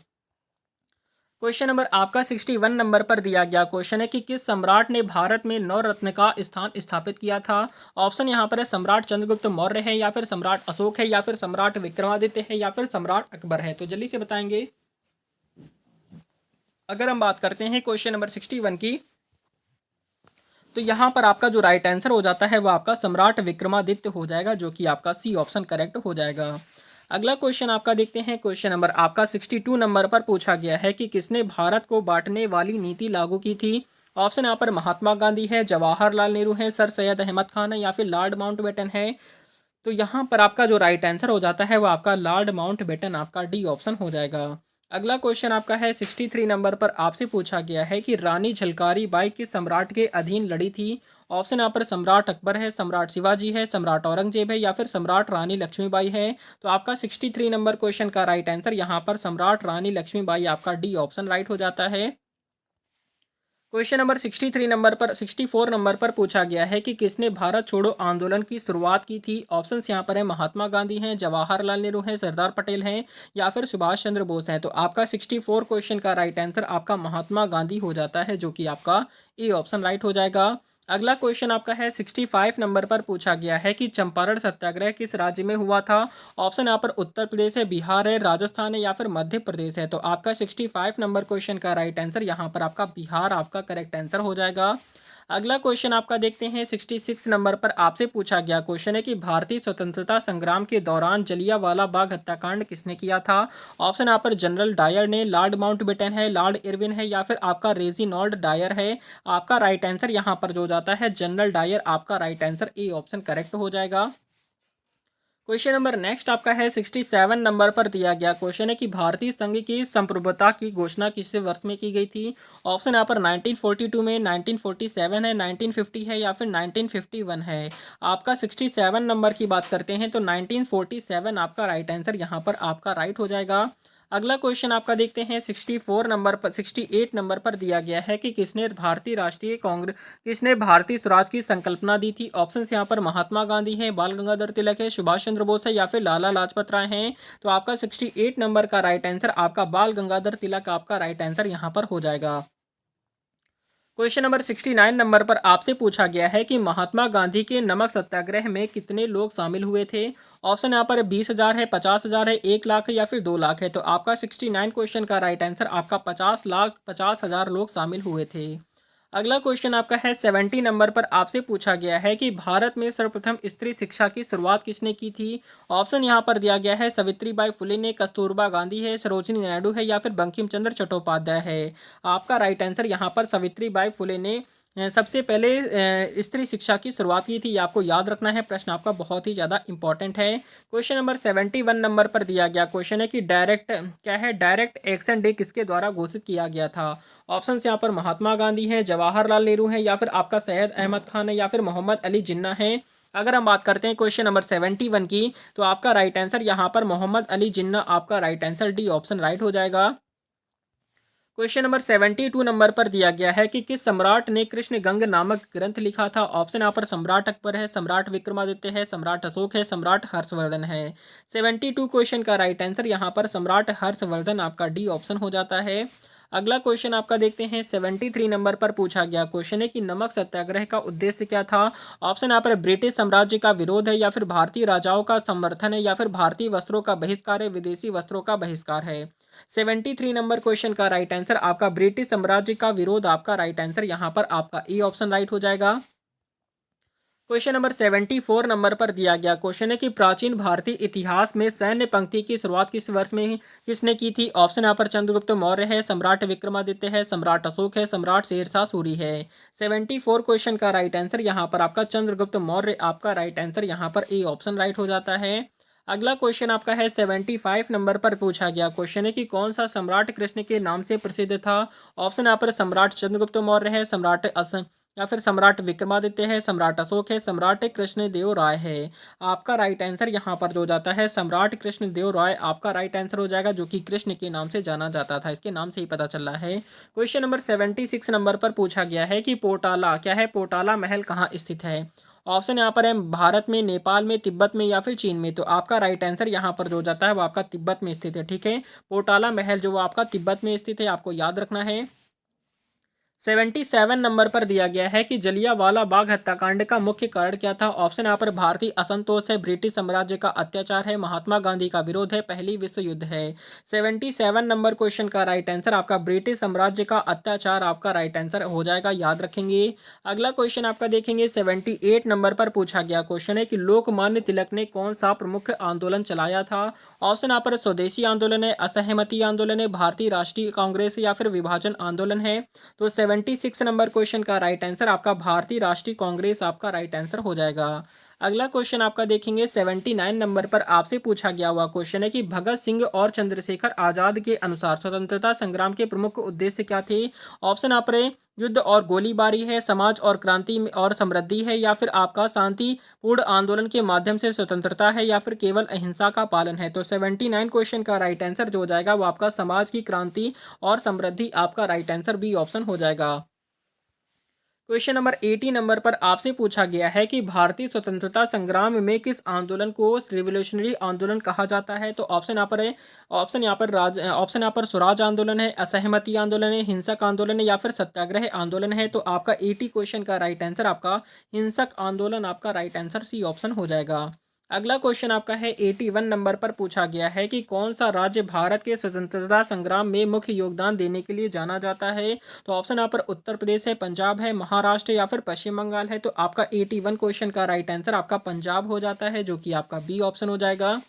क्वेश्चन नंबर आपका 61 नंबर पर दिया गया क्वेश्चन है कि किस सम्राट ने भारत में नवरत्न का स्थान स्थापित किया था। ऑप्शन यहाँ पर है सम्राट चंद्रगुप्त मौर्य है या फिर सम्राट अशोक है या फिर सम्राट विक्रमादित्य है या फिर सम्राट अकबर है। तो जल्दी से बताएंगे। अगर हम बात करते हैं क्वेश्चन नंबर 61 की तो यहाँ पर आपका जो राइट आंसर हो जाता है वो आपका सम्राट विक्रमादित्य हो जाएगा जो कि आपका सी ऑप्शन करेक्ट हो जाएगा। अगला क्वेश्चन आपका देखते हैं। क्वेश्चन नंबर आपका 62 नंबर पर पूछा गया है कि किसने भारत को बांटने वाली नीति लागू की थी। ऑप्शन यहाँ पर महात्मा गांधी है, जवाहरलाल नेहरू है, सर सैयद अहमद खान है या फिर लॉर्ड माउंटबेटन है। तो यहाँ पर आपका जो राइट आंसर हो जाता है वो आपका लॉर्ड माउंटबेटन, आपका डी ऑप्शन हो जाएगा। अगला क्वेश्चन आपका है 63 नंबर पर आपसे पूछा गया है कि रानी झलकारी बाई किस सम्राट के अधीन लड़ी थी। ऑप्शन यहाँ पर सम्राट अकबर है, सम्राट शिवाजी है, सम्राट औरंगजेब है या फिर सम्राट रानी लक्ष्मीबाई है। तो आपका 63 नंबर क्वेश्चन का राइट आंसर यहाँ पर सम्राट रानी लक्ष्मीबाई, आपका डी ऑप्शन राइट हो जाता है। क्वेश्चन नंबर 64 नंबर पर पूछा गया है कि किसने भारत छोड़ो आंदोलन की शुरुआत की थी। ऑप्शंस यहाँ पर है महात्मा गांधी हैं, जवाहरलाल नेहरू हैं, सरदार पटेल हैं या फिर सुभाष चंद्र बोस हैं। तो आपका 64 क्वेश्चन का राइट आंसर आपका महात्मा गांधी हो जाता है, जो कि आपका ए ऑप्शन राइट हो जाएगा। अगला क्वेश्चन आपका है 65 नंबर पर पूछा गया है कि चंपारण सत्याग्रह किस राज्य में हुआ था। ऑप्शन यहाँ पर उत्तर प्रदेश है, बिहार है, राजस्थान है या फिर मध्य प्रदेश है। तो आपका 65 नंबर क्वेश्चन का राइट आंसर यहाँ पर आपका बिहार, आपका करेक्ट आंसर हो जाएगा। अगला क्वेश्चन आपका देखते हैं 66 नंबर पर आपसे पूछा गया क्वेश्चन है कि भारतीय स्वतंत्रता संग्राम के दौरान जलियांवाला बाग हत्याकांड किसने किया था। ऑप्शन यहाँ पर जनरल डायर ने, लॉर्ड माउंटबेटन है, लॉर्ड इरविन है या फिर आपका रेजिनॉल्ड डायर है। आपका राइट आंसर यहाँ पर जो जाता है जनरल डायर, आपका right answer A option correct हो जाएगा। क्वेश्चन नंबर नेक्स्ट आपका है 67 नंबर पर दिया गया क्वेश्चन है कि भारतीय संघ की संप्रभुता की घोषणा किस वर्ष में की गई थी। ऑप्शन यहाँ पर 1942 में, 1947 है, 1950 है या फिर 1951 है। आपका 67 नंबर की बात करते हैं तो 1947 आपका राइट आंसर यहाँ पर आपका राइट हो जाएगा। अगला क्वेश्चन आपका देखते हैं 68 नंबर पर दिया गया है कि किसने भारतीय स्वराज की संकल्पना दी थी। ऑप्शंस यहाँ पर महात्मा गांधी है, बाल गंगाधर तिलक है, सुभाष चंद्र बोस है या फिर लाला लाजपत राय हैं। तो आपका 68 नंबर का राइट आंसर आपका बाल गंगाधर तिलक, आपका राइट आंसर यहाँ पर हो जाएगा। क्वेश्चन नंबर 69 नंबर पर आपसे पूछा गया है कि महात्मा गांधी के नमक सत्याग्रह में कितने लोग शामिल हुए थे। ऑप्शन यहाँ पर 20,000 है, 50,000 है, 1 लाख है या फिर 2 लाख है। तो आपका 69 क्वेश्चन का राइट आंसर आपका 50,50,000 लोग शामिल हुए थे। अगला क्वेश्चन आपका है 70 नंबर पर आपसे पूछा गया है कि भारत में सर्वप्रथम स्त्री शिक्षा की शुरुआत किसने की थी। ऑप्शन यहाँ पर दिया गया है सावित्रीबाई फुले ने, कस्तूरबा गांधी है, सरोजिनी नायडू है या फिर बंकिम चंद्र चट्टोपाध्याय है। आपका राइट आंसर यहाँ पर सावित्रीबाई फुले ने सबसे पहले स्त्री शिक्षा की शुरुआत की थी। ये आपको याद रखना है, प्रश्न आपका बहुत ही ज़्यादा इंपॉर्टेंट है। क्वेश्चन नंबर 71 नंबर पर दिया गया क्वेश्चन है कि डायरेक्ट एक्शन डे किसके द्वारा घोषित किया गया था। ऑप्शंस यहाँ पर महात्मा गांधी हैं, जवाहरलाल नेहरू हैं या फिर आपका सैयद अहमद खान है या फिर मोहम्मद अली जिन्ना है। अगर हम बात करते हैं क्वेश्चन नंबर 71 की तो आपका राइट आंसर यहाँ पर मोहम्मद अली जिन्ना, आपका right answer D option right हो जाएगा। क्वेश्चन नंबर 72 नंबर पर दिया गया है कि किस सम्राट ने कृष्ण गंग नामक ग्रंथ लिखा था। ऑप्शन यहाँ पर सम्राट अकबर है, सम्राट विक्रमादित्य है, सम्राट अशोक है, सम्राट हर्षवर्धन है। 72 क्वेश्चन का राइट आंसर यहाँ पर सम्राट हर्षवर्धन, आपका डी ऑप्शन हो जाता है। अगला क्वेश्चन आपका देखते हैं 73 नंबर पर पूछा गया क्वेश्चन है कि नमक सत्याग्रह का उद्देश्य क्या था। ऑप्शन यहाँ पर ब्रिटिश साम्राज्य का विरोध है या फिर भारतीय राजाओं का समर्थन है या फिर भारतीय वस्त्रों का बहिष्कार है, विदेशी वस्त्रों का बहिष्कार है। 73 नंबर क्वेश्चन का राइट आंसर आपका ब्रिटिश साम्राज्य का विरोध, आपका राइट आंसर यहाँ पर आपका ए ऑप्शन राइट हो जाएगा। क्वेश्चन नंबर 74 नंबर पर दिया गया क्वेश्चन है कि प्राचीन भारतीय इतिहास में सैन्य पंक्ति की शुरुआत किस वर्ष में किसने की थी। ऑप्शन यहाँ पर चंद्रगुप्त मौर्य है, सम्राट विक्रमादित्य है, सम्राट अशोक है, सम्राट शेरशाह सूरी है। 74 क्वेश्चन का राइट आंसर यहाँ पर आपका चंद्रगुप्त मौर्य, आपका राइट आंसर यहाँ पर ए ऑप्शन राइट हो जाता है। अगला क्वेश्चन आपका है 75 नंबर पर पूछा गया क्वेश्चन है कि कौन सा सम्राट कृष्ण के नाम से प्रसिद्ध था। ऑप्शन यहाँ पर सम्राट चंद्रगुप्त मौर्य है, या फिर सम्राट विक्रमादित्य है, सम्राट अशोक है, सम्राट कृष्णदेव राय है। आपका राइट आंसर यहाँ पर जो जाता है सम्राट कृष्णदेव राय, आपका राइट आंसर हो जाएगा, जो कि कृष्ण के नाम से जाना जाता था, इसके नाम से ही पता चल रहा है। क्वेश्चन नंबर 76 नंबर पर पूछा गया है कि पोटाला क्या है, पोटाला महल कहाँ स्थित है। ऑप्शन यहाँ पर है भारत में, नेपाल में, तिब्बत में या फिर चीन में। तो आपका राइट आंसर यहाँ पर जो जाता है वो आपका तिब्बत में स्थित है। ठीक है, पोटाला महल जो वो आपका तिब्बत में स्थित है, आपको याद रखना है। 77 नंबर पर दिया गया है कि जलियांवाला बाग हत्याकांड का मुख्य कारण क्या था। ऑप्शन यहाँ पर भारतीय असंतोष है, ब्रिटिश साम्राज्य का अत्याचार है, महात्मा गांधी का विरोध है, पहली विश्व युद्ध है। 77 नंबर क्वेश्चन का राइट आंसर आपका ब्रिटिश साम्राज्य का अत्याचार आपका राइट आंसर हो जाएगा, याद रखेंगे। अगला क्वेश्चन आपका देखेंगे 78 नंबर पर पूछा गया क्वेश्चन है कि लोकमान्य तिलक ने कौन सा प्रमुख आंदोलन चलाया था। ऑप्शन यहाँ पर स्वदेशी आंदोलन है, असहमति आंदोलन है, भारतीय राष्ट्रीय कांग्रेस या फिर विभाजन आंदोलन है। तो 76 नंबर क्वेश्चन का राइट आंसर आपका भारतीय राष्ट्रीय कांग्रेस आपका राइट आंसर हो जाएगा। अगला क्वेश्चन आपका देखेंगे 79 नंबर पर आपसे पूछा गया हुआ क्वेश्चन है कि भगत सिंह और चंद्रशेखर आजाद के अनुसार स्वतंत्रता संग्राम के प्रमुख उद्देश्य क्या थे। ऑप्शन आप रहे युद्ध और गोलीबारी है, समाज और क्रांति और समृद्धि है, या फिर आपका शांतिपूर्ण आंदोलन के माध्यम से स्वतंत्रता है, या फिर केवल अहिंसा का पालन है। तो 79 क्वेश्चन का राइट आंसर जो हो जाएगा वो आपका समाज की क्रांति और समृद्धि आपका राइट आंसर बी ऑप्शन हो जाएगा। क्वेश्चन नंबर 80 नंबर पर आपसे पूछा गया है कि भारतीय स्वतंत्रता संग्राम में किस आंदोलन को रिवोल्यूशनरी आंदोलन कहा जाता है। तो ऑप्शन यहाँ पर है, ऑप्शन यहाँ पर स्वराज आंदोलन है, असहमति आंदोलन है, हिंसक आंदोलन है, या फिर सत्याग्रह आंदोलन है। तो आपका 80 क्वेश्चन का राइट आंसर आपका हिंसक आंदोलन आपका राइट आंसर सी ऑप्शन हो जाएगा। अगला क्वेश्चन आपका है 81 नंबर पर पूछा गया है कि कौन सा राज्य भारत के स्वतंत्रता संग्राम में मुख्य योगदान देने के लिए जाना जाता है। तो ऑप्शन यहाँ पर उत्तर प्रदेश है, पंजाब है, महाराष्ट्र या फिर पश्चिम बंगाल है। तो आपका 81 क्वेश्चन का राइट आंसर आपका पंजाब हो जाता है, जो कि आपका बी ऑप्शन हो जाएगा।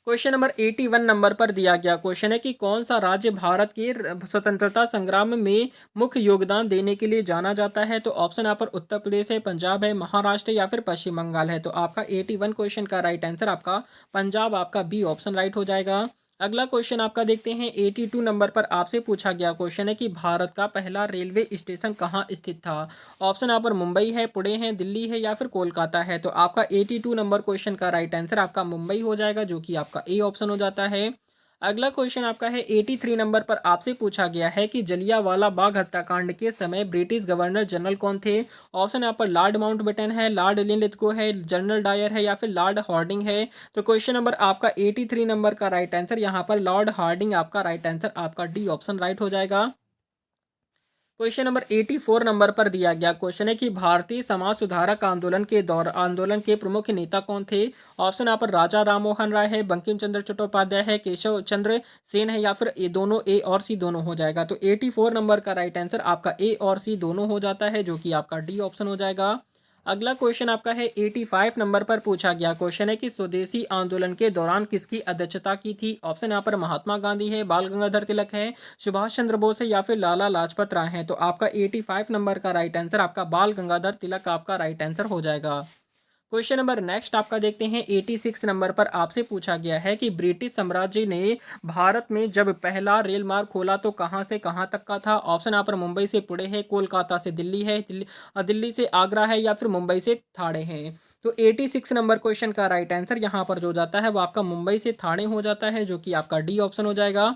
क्वेश्चन नंबर 81 नंबर पर दिया गया क्वेश्चन है कि कौन सा राज्य भारत के स्वतंत्रता संग्राम में मुख्य योगदान देने के लिए जाना जाता है। तो ऑप्शन यहाँ पर उत्तर प्रदेश है, पंजाब है, महाराष्ट्र या फिर पश्चिम बंगाल है। तो आपका 81 क्वेश्चन का राइट आंसर आपका पंजाब आपका बी ऑप्शन राइट हो जाएगा। अगला क्वेश्चन आपका देखते हैं 82 नंबर पर आपसे पूछा गया क्वेश्चन है कि भारत का पहला रेलवे स्टेशन कहाँ स्थित था। ऑप्शन यहाँ पर मुंबई है, पुणे है, दिल्ली है, या फिर कोलकाता है। तो आपका 82 नंबर क्वेश्चन का राइट आंसर आपका मुंबई हो जाएगा, जो कि आपका ए ऑप्शन हो जाता है। अगला क्वेश्चन आपका है 83 नंबर पर आपसे पूछा गया है कि जलियांवाला बाग हत्याकांड के समय ब्रिटिश गवर्नर जनरल कौन थे। ऑप्शन यहाँ पर लॉर्ड माउंटबेटन है, लॉर्ड लिनलिथगो है, जनरल डायर है, या फिर लॉर्ड हार्डिंग है। तो क्वेश्चन नंबर आपका 83 नंबर का राइट आंसर यहाँ पर लॉर्ड हार्डिंग आपका राइट आंसर आपका डी ऑप्शन राइट हो जाएगा। क्वेश्चन नंबर 84 नंबर पर दिया गया क्वेश्चन है कि भारतीय समाज सुधारक आंदोलन के प्रमुख नेता कौन थे। ऑप्शन यहाँ पर राजा राममोहन राय है, बंकिम चंद्र चट्टोपाध्याय है, केशव चंद्र सेन है, या फिर ए दोनों ए और सी दोनों हो जाएगा। तो 84 नंबर का राइट आंसर आपका ए और सी दोनों हो जाता है, जो कि आपका डी ऑप्शन हो जाएगा। अगला क्वेश्चन आपका है 85 नंबर पर पूछा गया क्वेश्चन है कि स्वदेशी आंदोलन के दौरान किसकी अध्यक्षता की थी। ऑप्शन यहाँ पर महात्मा गांधी है, बाल गंगाधर तिलक है, सुभाष चंद्र बोस है, या फिर लाला लाजपत राय है। तो आपका 85 नंबर का राइट आंसर आपका बाल गंगाधर तिलक आपका राइट आंसर हो जाएगा। क्वेश्चन नंबर नेक्स्ट आपका देखते हैं 86 नंबर पर आपसे पूछा गया है कि ब्रिटिश साम्राज्य ने भारत में जब पहला रेल मार्ग खोला तो कहां से कहां तक का था। ऑप्शन यहाँ पर मुंबई से पुणे है, कोलकाता से दिल्ली है, दिल्ली से आगरा है, या फिर मुंबई से थाने है। तो 86 नंबर क्वेश्चन का राइट आंसर यहाँ पर जो जाता है वो आपका मुंबई से थाने हो जाता है, जो कि आपका डी ऑप्शन हो जाएगा।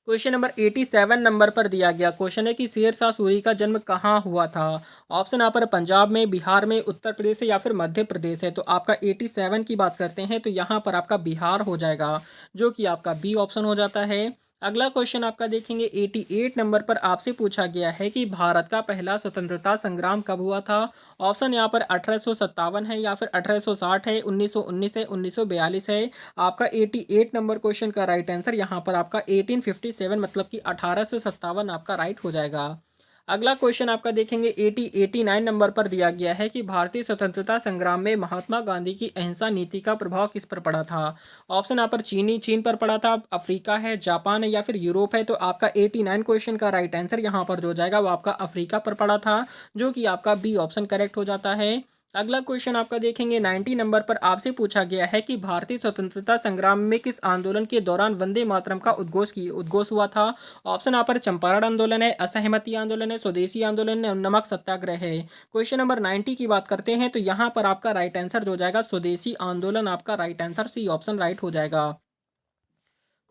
क्वेश्चन नंबर 87 नंबर पर दिया गया क्वेश्चन है कि शेर शाह सूरी का जन्म कहाँ हुआ था। ऑप्शन यहाँ पर पंजाब में, बिहार में, उत्तर प्रदेश है, या फिर मध्य प्रदेश है। तो आपका 87 की बात करते हैं तो यहाँ पर आपका बिहार हो जाएगा, जो कि आपका बी ऑप्शन हो जाता है। अगला क्वेश्चन आपका देखेंगे 88 नंबर पर आपसे पूछा गया है कि भारत का पहला स्वतंत्रता संग्राम कब हुआ था। ऑप्शन यहाँ पर 1857 है, या फिर 1860 है, 1919 है, 1942 है। आपका 88 नंबर क्वेश्चन का राइट आंसर यहाँ पर आपका 1857 मतलब कि 1857 आपका राइट हो जाएगा। अगला क्वेश्चन आपका देखेंगे 89 नंबर पर दिया गया है कि भारतीय स्वतंत्रता संग्राम में महात्मा गांधी की अहिंसा नीति का प्रभाव किस पर पड़ा था। ऑप्शन यहाँ पर चीन पर पड़ा था, अफ्रीका है, जापान है, या फिर यूरोप है। तो आपका 89 क्वेश्चन का राइट आंसर यहाँ पर जो जाएगा वो आपका अफ्रीका पर पड़ा था, जो कि आपका बी ऑप्शन करेक्ट हो जाता है। अगला क्वेश्चन आपका देखेंगे 90 नंबर पर आपसे पूछा गया है कि भारतीय स्वतंत्रता संग्राम में किस आंदोलन के दौरान वंदे मातरम का उद्घोष हुआ था। ऑप्शन यहाँ पर चंपारण आंदोलन है, असहमति आंदोलन है, स्वदेशी आंदोलन है, नमक सत्याग्रह है। क्वेश्चन नंबर 90 की बात करते हैं तो यहाँ पर आपका राइट आंसर जो जाएगा स्वदेशी आंदोलन आपका right answer C option right हो जाएगा।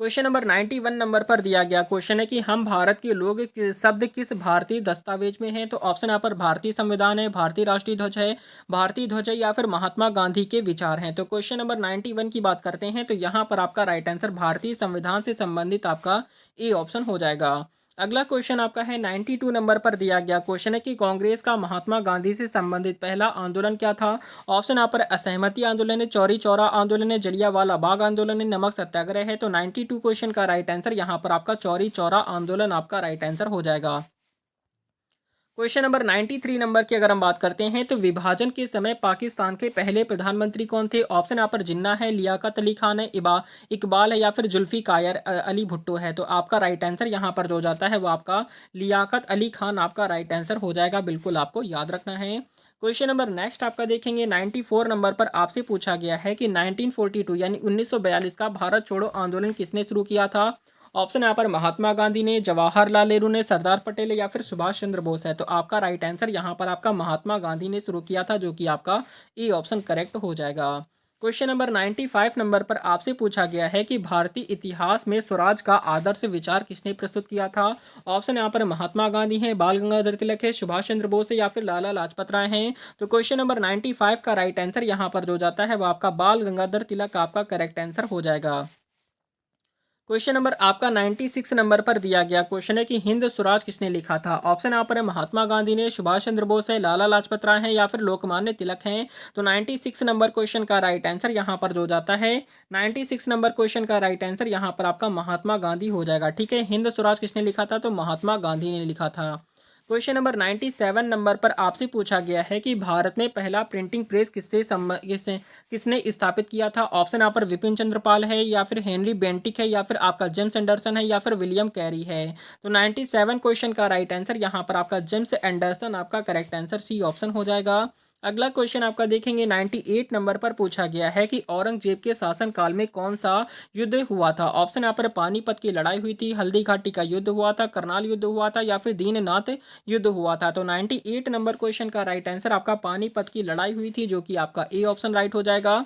क्वेश्चन नंबर 91 नंबर पर दिया गया क्वेश्चन है कि हम भारत के लोग शब्द किस भारतीय दस्तावेज में है। तो ऑप्शन यहाँ पर भारतीय संविधान है, भारतीय राष्ट्रीय ध्वज है, भारतीय ध्वज है, या फिर महात्मा गांधी के विचार हैं। तो क्वेश्चन नंबर 91 की बात करते हैं तो यहाँ पर आपका राइट आंसर भारतीय संविधान से संबंधित आपका ए ऑप्शन हो जाएगा। अगला क्वेश्चन आपका है 92 नंबर पर दिया गया क्वेश्चन है कि कांग्रेस का महात्मा गांधी से संबंधित पहला आंदोलन क्या था। ऑप्शन आप पर असहमति आंदोलन है, चौरी चौरा आंदोलन है, जलियांवाला बाग आंदोलन है, नमक सत्याग्रह है। तो 92 क्वेश्चन का राइट आंसर यहाँ पर आपका चौरी चौरा आंदोलन आपका राइट आंसर हो जाएगा। क्वेश्चन नंबर 93 नंबर की अगर हम बात करते हैं तो विभाजन के समय पाकिस्तान के पहले प्रधानमंत्री कौन थे। ऑप्शन यहाँ पर जिन्ना है, लियाकत अली खान है, इकबाल है या फिर जुल्फिकार अली भुट्टो है। तो आपका राइट आंसर यहाँ पर जो जाता है वो आपका लियाकत अली खान आपका राइट आंसर हो जाएगा, बिल्कुल आपको याद रखना है। क्वेश्चन नंबर नेक्स्ट आपका देखेंगे 94 नंबर पर आपसे पूछा गया है कि 1942 यानी 1942 का भारत छोड़ो आंदोलन किसने शुरू किया था। ऑप्शन यहाँ पर महात्मा गांधी ने, जवाहरलाल नेहरू ने, सरदार पटेल या फिर सुभाष चंद्र बोस है। तो आपका राइट आंसर यहाँ पर आपका महात्मा गांधी ने शुरू किया था, जो कि आपका ए ऑप्शन करेक्ट हो जाएगा। क्वेश्चन नंबर 95 नंबर पर आपसे पूछा गया है कि भारतीय इतिहास में स्वराज का आदर्श विचार किसने प्रस्तुत किया था। ऑप्शन यहाँ पर महात्मा गांधी हैं, बाल गंगाधर तिलक है, सुभाष चंद्र बोस है या फिर लाला लाजपत राय हैं। तो क्वेश्चन नंबर 95 का राइट आंसर यहाँ पर जो जाता है वो आपका बाल गंगाधर तिलक आपका करेक्ट आंसर हो जाएगा। क्वेश्चन नंबर आपका 96 नंबर पर दिया गया क्वेश्चन है कि हिंद स्वराज किसने लिखा था। ऑप्शन यहाँ पर है महात्मा गांधी ने, सुभाष चंद्र बोस है, लाला लाजपत राय है या फिर लोकमान्य तिलक हैं। तो 96 नंबर क्वेश्चन का राइट आंसर यहाँ पर जो जाता है 96 नंबर क्वेश्चन का राइट आंसर यहाँ पर आपका महात्मा गांधी हो जाएगा। ठीक है, हिंद स्वराज किसने लिखा था, तो महात्मा गांधी ने लिखा था। क्वेश्चन नंबर 97 नंबर पर आपसे पूछा गया है कि भारत में पहला प्रिंटिंग प्रेस किसने स्थापित किया था। ऑप्शन यहाँ पर विपिन चंद्रपाल है या फिर हेनरी बेंटिक है या फिर आपका जेम्स एंडरसन है या फिर विलियम कैरी है। तो 97 क्वेश्चन का राइट आंसर यहाँ पर आपका जेम्स एंडरसन आपका करेक्ट आंसर सी ऑप्शन हो जाएगा। अगला क्वेश्चन आपका देखेंगे 98 नंबर पर पूछा गया है कि औरंगजेब के शासनकाल में कौन सा युद्ध हुआ था। ऑप्शन यहाँ पर पानीपत की लड़ाई हुई थी, हल्दी घाटी का युद्ध हुआ था, करनाल युद्ध हुआ था या फिर दीननाथ युद्ध हुआ था। तो 98 नंबर क्वेश्चन का राइट आंसर आपका पानीपत की लड़ाई हुई थी, जो कि आपका ए ऑप्शन राइट हो जाएगा।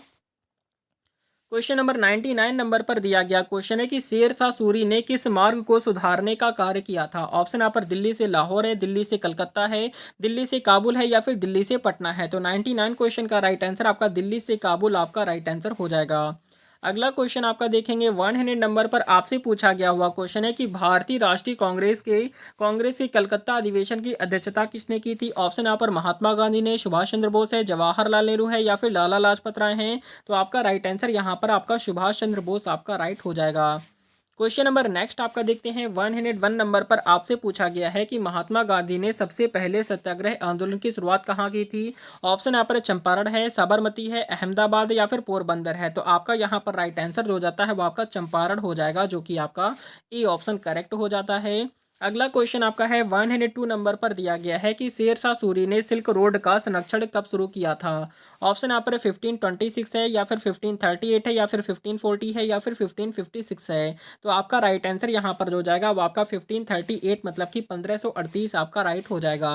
क्वेश्चन नंबर 99 नंबर पर दिया गया क्वेश्चन है कि शेर शाह सूरी ने किस मार्ग को सुधारने का कार्य किया था। ऑप्शन यहाँ पर दिल्ली से लाहौर है, दिल्ली से कलकत्ता है, दिल्ली से काबुल है या फिर दिल्ली से पटना है। तो 99 क्वेश्चन का राइट आंसर आपका दिल्ली से काबुल आपका राइट आंसर हो जाएगा। अगला क्वेश्चन आपका देखेंगे 100 नंबर पर आपसे पूछा गया हुआ क्वेश्चन है कि भारतीय राष्ट्रीय कांग्रेस के कलकत्ता अधिवेशन की अध्यक्षता किसने की थी। ऑप्शन यहाँ पर महात्मा गांधी ने, सुभाष चंद्र बोस है, जवाहरलाल नेहरू है या फिर लाला लाजपत राय हैं। तो आपका राइट आंसर यहाँ पर आपका सुभाष चंद्र बोस आपका राइट हो जाएगा। क्वेश्चन नंबर नेक्स्ट आपका देखते हैं 101 नंबर पर आपसे पूछा गया है कि महात्मा गांधी ने सबसे पहले सत्याग्रह आंदोलन की शुरुआत कहाँ की थी। ऑप्शन यहाँ पर चंपारण है, साबरमती है, अहमदाबाद या फिर पोरबंदर है। तो आपका यहाँ पर राइट आंसर जो जाता है वो आपका चंपारण हो जाएगा, जो कि आपका ए ऑप्शन करेक्ट हो जाता है। अगला क्वेश्चन आपका है 102 नंबर पर दिया गया है कि शेर शाह सूरी ने सिल्क रोड का संरक्षण कब शुरू किया था। ऑप्शन यहाँ पर 1526 है या फिर 1538 है या फिर 1540 है या फिर 1556 है। तो आपका राइट आंसर यहाँ पर जो जाएगा वो आपका 1538 मतलब कि 1538 आपका राइट हो जाएगा।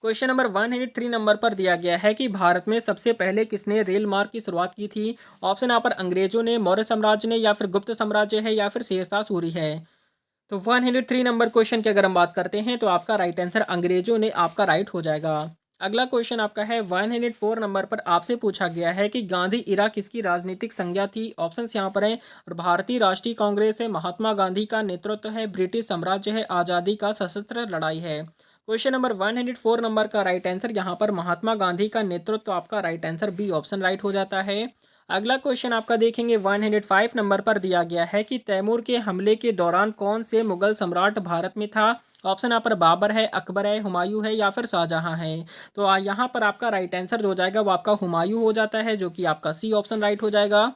क्वेश्चन नंबर 103 नंबर पर दिया गया है कि भारत में सबसे पहले किसने रेल मार्ग की शुरुआत की थी। ऑप्शन यहाँ पर अंग्रेजों ने, मौर्य साम्राज्य ने या फिर गुप्त साम्राज्य है या फिर शेरशाह सूरी है। तो 103 नंबर क्वेश्चन की अगर हम बात करते हैं तो आपका राइट आंसर अंग्रेजों ने आपका राइट हो जाएगा। अगला क्वेश्चन आपका है 104 नंबर पर आपसे पूछा गया है कि गांधी इरा किसकी राजनीतिक संज्ञा थी। ऑप्शन यहाँ पर है भारतीय राष्ट्रीय कांग्रेस है, महात्मा गांधी का नेतृत्व है, ब्रिटिश साम्राज्य है, आजादी का सशस्त्र लड़ाई है। क्वेश्चन नंबर 104 नंबर का राइट आंसर यहाँ पर महात्मा गांधी का नेतृत्व आपका right answer B option right हो जाता है। अगला क्वेश्चन आपका देखेंगे 105 नंबर पर दिया गया है कि तैमूर के हमले के दौरान कौन से मुगल सम्राट भारत में था। ऑप्शन यहाँ पर बाबर है, अकबर है, हुमायूं है या फिर शाहजहां है। तो यहाँ पर आपका राइट आंसर जो जाएगा वो आपका हुमायूं हो जाता है, जो कि आपका सी ऑप्शन राइट हो जाएगा।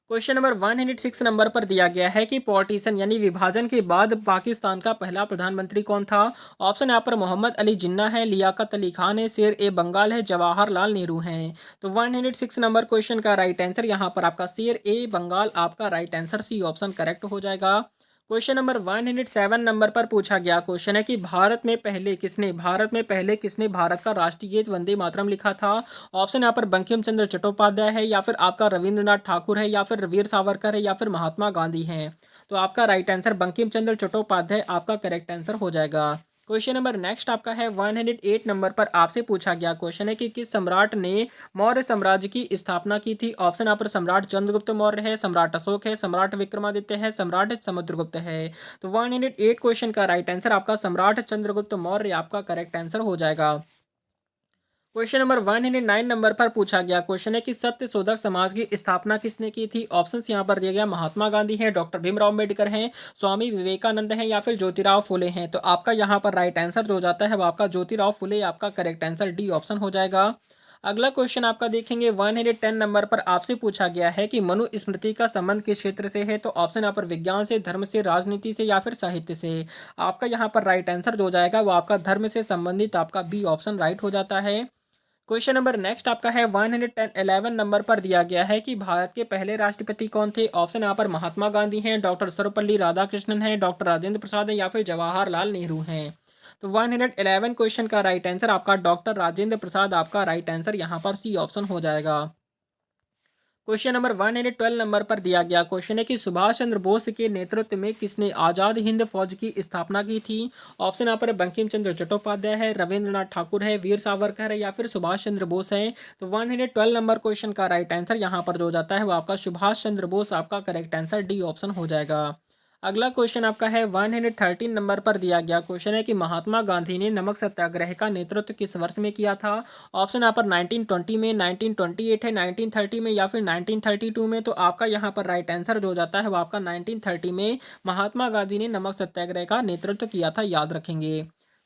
क्वेश्चन नंबर 106 नंबर पर दिया गया है कि पार्टीशन यानी विभाजन के बाद पाकिस्तान का पहला प्रधानमंत्री कौन था। ऑप्शन यहाँ पर मोहम्मद अली जिन्ना है, लियाकत अली खान है, शेर ए बंगाल है, जवाहरलाल नेहरू हैं। तो 106 नंबर क्वेश्चन का राइट आंसर यहाँ पर आपका शेर ए बंगाल आपका right answer C option correct हो जाएगा। क्वेश्चन नंबर 107 नंबर पर पूछा गया क्वेश्चन है कि भारत में पहले किसने भारत का राष्ट्रीय गीत वंदे मातरम लिखा था। ऑप्शन यहाँ पर बंकिम चंद्र चट्टोपाध्याय है या फिर आपका रविंद्रनाथ ठाकुर है या फिर वीर सावरकर है या फिर महात्मा गांधी हैं। तो आपका राइट आंसर बंकिम चंद्र चट्टोपाध्याय आपका करेक्ट आंसर हो जाएगा। क्वेश्चन नंबर नेक्स्ट आपका है 108 नंबर पर आपसे पूछा गया क्वेश्चन है कि किस सम्राट ने मौर्य साम्राज्य की स्थापना की थी। ऑप्शन यहाँ पर सम्राट चंद्रगुप्त मौर्य है, सम्राट अशोक है, सम्राट विक्रमादित्य है, सम्राट समुद्रगुप्त है। तो 108 क्वेश्चन का राइट आंसर आपका सम्राट चंद्रगुप्त मौर्य आपका करेक्ट आंसर हो जाएगा। क्वेश्चन नंबर 109 नंबर पर पूछा गया क्वेश्चन है कि सत्य शोधक समाज की स्थापना किसने की थी। ऑप्शंस यहां पर दिया गया महात्मा गांधी हैं, डॉक्टर भीमराव अम्बेडकर हैं, स्वामी विवेकानंद हैं या फिर ज्योतिराव फुले हैं। तो आपका यहां पर राइट आंसर जो हो जाता है वो आपका ज्योतिराव फुले आपका करेक्ट आंसर डी ऑप्शन हो जाएगा। अगला क्वेश्चन आपका देखेंगे 110 नंबर पर आपसे पूछा गया है कि मनु स्मृति का संबंध किस क्षेत्र से है। तो ऑप्शन यहाँ पर विज्ञान से, धर्म से, राजनीति से या फिर साहित्य से। आपका यहाँ पर राइट आंसर जो हो जाएगा वो आपका धर्म से संबंधित आपका बी ऑप्शन राइट हो जाता है। क्वेश्चन नंबर नेक्स्ट आपका है 111 नंबर पर दिया गया है कि भारत के पहले राष्ट्रपति कौन थे। ऑप्शन यहाँ पर महात्मा गांधी हैं, डॉक्टर सर्वपल्ली राधाकृष्णन हैं, डॉक्टर राजेंद्र प्रसाद हैं या फिर जवाहरलाल नेहरू हैं। तो 111 क्वेश्चन का राइट आंसर आपका डॉक्टर राजेंद्र प्रसाद आपका राइट आंसर यहाँ पर सी ऑप्शन हो जाएगा। क्वेश्चन नंबर 112 नंबर पर दिया गया क्वेश्चन है कि सुभाष चंद्र बोस के नेतृत्व में किसने आजाद हिंद फौज की स्थापना की थी। ऑप्शन यहाँ पर बंकिम चंद्र चट्टोपाध्याय है, रविंद्रनाथ ठाकुर है, वीर सावरकर है या फिर सुभाष चंद्र बोस है। तो 112 नंबर क्वेश्चन का राइट आंसर यहाँ पर जो हो जाता है वो आपका सुभाष चंद्र बोस आपका करेक्ट आंसर डी ऑप्शन हो जाएगा। अगला क्वेश्चन आपका है 113 नंबर पर दिया गया क्वेश्चन है कि महात्मा गांधी ने नमक सत्याग्रह का नेतृत्व किस वर्ष में किया था। ऑप्शन यहाँ पर 1920 में, 1928 है, 1930 में या फिर 1932 में। तो आपका यहाँ पर राइट आंसर जो हो जाता है वो आपका 1930 में महात्मा गांधी ने नमक सत्याग्रह का नेतृत्व किया था, याद रखेंगे।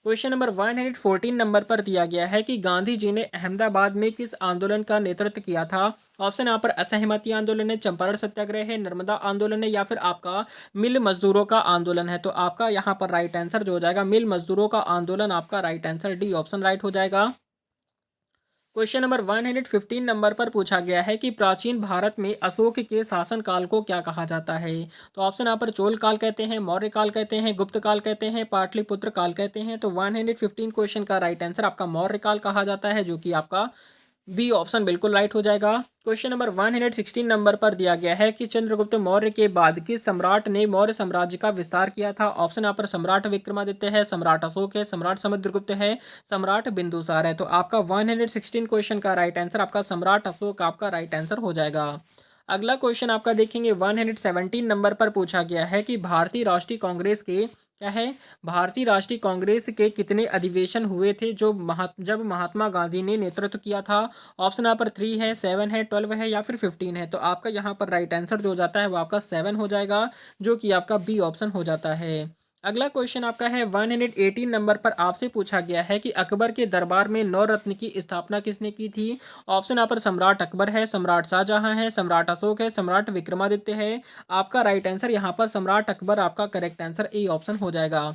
क्वेश्चन नंबर 114 नंबर पर दिया गया है कि गांधी जी ने अहमदाबाद में किस आंदोलन का नेतृत्व किया था। ऑप्शन यहाँ पर असहमति आंदोलन है, चंपारण सत्याग्रह है, नर्मदा आंदोलन है या फिर आपका मिल मजदूरों का आंदोलन है। तो आपका यहाँ पर राइट आंसर जो हो जाएगा मिल मजदूरों का आंदोलन आपका right answer D option right हो जाएगा। क्वेश्चन नंबर 115 नंबर पर पूछा गया है कि प्राचीन भारत में अशोक के शासनकाल को क्या कहा जाता है। तो ऑप्शन यहाँ पर चोल काल कहते हैं, मौर्य काल कहते हैं, गुप्त काल कहते हैं, पाटलिपुत्र काल कहते हैं। तो 115 क्वेश्चन का राइट आंसर आपका मौर्य काल कहा जाता है, जो कि आपका बी ऑप्शन बिल्कुल राइट हो जाएगा। क्वेश्चन नंबर 116 नंबर पर दिया गया है कि चंद्रगुप्त मौर्य के बाद किस सम्राट ने मौर्य साम्राज्य का विस्तार किया था। ऑप्शन यहाँ पर सम्राट विक्रमादित्य है, सम्राट अशोक है, सम्राट समुद्रगुप्त है, सम्राट बिंदुसार है। तो आपका 116 क्वेश्चन का राइट आंसर आपका सम्राट अशोक आपका राइट आंसर हो जाएगा। अगला क्वेश्चन आपका देखेंगे 117 नंबर पर पूछा गया है कि भारतीय राष्ट्रीय कांग्रेस के क्या है, भारतीय राष्ट्रीय कांग्रेस के कितने अधिवेशन हुए थे जब महात्मा गांधी ने नेतृत्व किया था। ऑप्शन यहाँ पर 3 है, 7 है, 12 है या फिर 15 है। तो आपका यहाँ पर राइट आंसर जो हो जाता है वो आपका 7 हो जाएगा, जो कि आपका बी ऑप्शन हो जाता है। अगला क्वेश्चन आपका है 118 नंबर पर आपसे पूछा गया है कि अकबर के दरबार में नवरत्न की स्थापना किसने की थी। ऑप्शन यहाँ पर सम्राट अकबर है, सम्राट शाहजहां है, सम्राट अशोक है, सम्राट विक्रमादित्य है। आपका राइट आंसर यहाँ पर सम्राट अकबर आपका करेक्ट आंसर ए ऑप्शन हो जाएगा।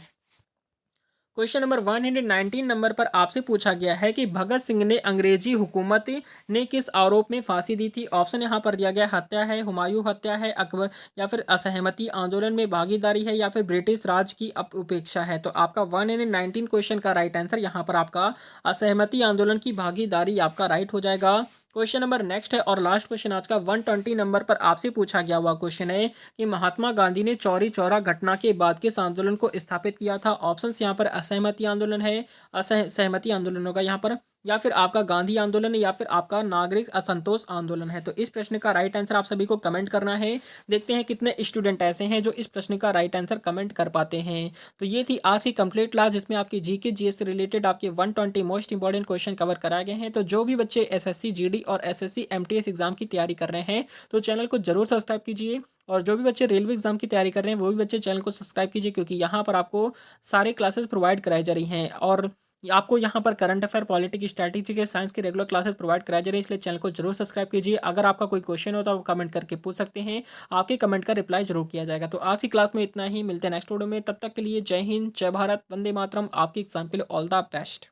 क्वेश्चन नंबर 119 नंबर पर आपसे पूछा गया है कि भगत सिंह ने अंग्रेजी हुकूमत ने किस आरोप में फांसी दी थी। ऑप्शन यहाँ पर दिया गया हत्या है, हुमायूं हत्या है, अकबर या फिर असहमति आंदोलन में भागीदारी है या फिर ब्रिटिश राज की उपेक्षा है। तो आपका 119 क्वेश्चन का राइट आंसर यहाँ पर आपका असहमति आंदोलन की भागीदारी आपका राइट हो जाएगा। क्वेश्चन नंबर नेक्स्ट है और लास्ट क्वेश्चन आज का 120 नंबर पर आपसे पूछा गया हुआ क्वेश्चन है कि महात्मा गांधी ने चौरी चौरा घटना के बाद किस आंदोलन को स्थापित किया था। ऑप्शंस यहाँ पर असहमति आंदोलन है, असहमति आंदोलन होगा यहाँ पर, या फिर आपका गांधी आंदोलन है या फिर आपका नागरिक असंतोष आंदोलन है। तो इस प्रश्न का राइट आंसर आप सभी को कमेंट करना है। देखते हैं कितने स्टूडेंट ऐसे हैं जो इस प्रश्न का राइट आंसर कमेंट कर पाते हैं। तो ये थी आज की कंप्लीट क्लास जिसमें आपकी जीके जीएस से रिलेटेड आपके 120 मोस्ट इंपॉर्टेंट क्वेश्चन कवर कराए गए हैं। तो जो भी बच्चे एसएससी जीडी और एसएससी एमटीएस एग्जाम की तैयारी कर रहे हैं तो चैनल को जरूर सब्सक्राइब कीजिए, और जो भी बच्चे रेलवे एग्जाम की तैयारी कर रहे हैं वो भी बच्चे चैनल को सब्सक्राइब कीजिए, क्योंकि यहाँ पर आपको सारे क्लासेस प्रोवाइड कराई जा रही हैं और आपको यहाँ पर करंट अफेयर, पॉलिटिक्स, स्ट्रैटेजी के साइंस के रेगुलर क्लासेस प्रोवाइड कराई जा रही है। इसलिए चैनल को जरूर सब्सक्राइब कीजिए। अगर आपका कोई क्वेश्चन हो तो आप कमेंट करके पूछ सकते हैं, आपके कमेंट का रिप्लाई जरूर किया जाएगा। तो आज की क्लास में इतना ही, मिलते हैं नेक्स्ट वीडियो में। तब तक के लिए जय हिंद, जय भारत, वंदे मातरम। आपकी एग्जाम के लिए ऑल द बेस्ट।